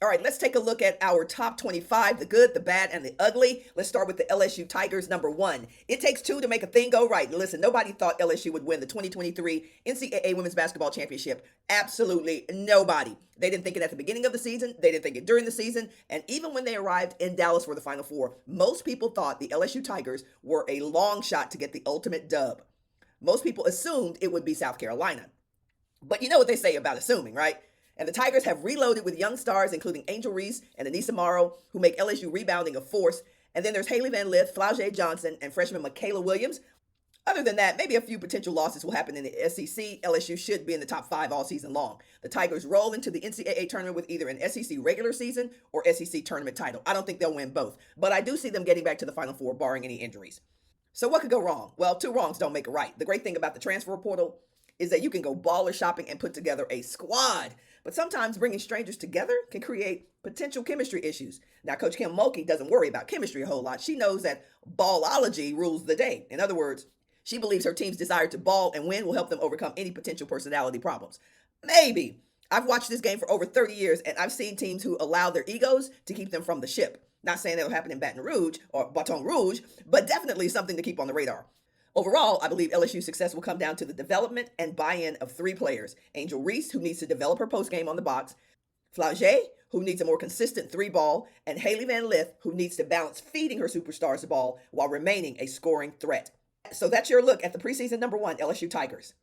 All right, let's take a look at our top 25, the good, the bad, and the ugly. Let's start with the LSU Tigers, number one. It takes two to make a thing go right. Listen, nobody thought LSU would win the 2023 NCAA Women's Basketball Championship. Absolutely nobody. They didn't think it at the beginning of the season. They didn't think it during the season. And even when they arrived in Dallas for the Final Four, most people thought the LSU Tigers were a long shot to get the ultimate dub. Most people assumed it would be South Carolina. But you know what they say about assuming, right? And the Tigers have reloaded with young stars, including Angel Reese and Aneesah Morrow, who make LSU rebounding a force. And then there's Hailey Van Lith, Flau'jae Johnson, and freshman Mikaylah Williams. Other than that, maybe a few potential losses will happen in the SEC. LSU should be in the top five all season long. The Tigers roll into the NCAA tournament with either an SEC regular season or SEC tournament title. I don't think they'll win both, but I do see them getting back to the Final Four, barring any injuries. So what could go wrong? Well, two wrongs don't make a right. The great thing about the transfer portal is that you can go baller shopping and put together a squad. But sometimes bringing strangers together can create potential chemistry issues. Now, Coach Kim Mulkey doesn't worry about chemistry a whole lot. She knows that ballology rules the day. In other words, she believes her team's desire to ball and win will help them overcome any potential personality problems. Maybe. I've watched this game for over 30 years, and I've seen teams who allow their egos to keep them from the ship. Not saying that'll happen in Baton Rouge or Baton Rouge, but definitely something to keep on the radar. Overall, I believe LSU's success will come down to the development and buy-in of three players. Angel Reese, who needs to develop her postgame on the box. Flau'jae, who needs a more consistent three ball. And Hailey Van Lith, who needs to balance feeding her superstars the ball while remaining a scoring threat. So that's your look at the preseason number one LSU Tigers.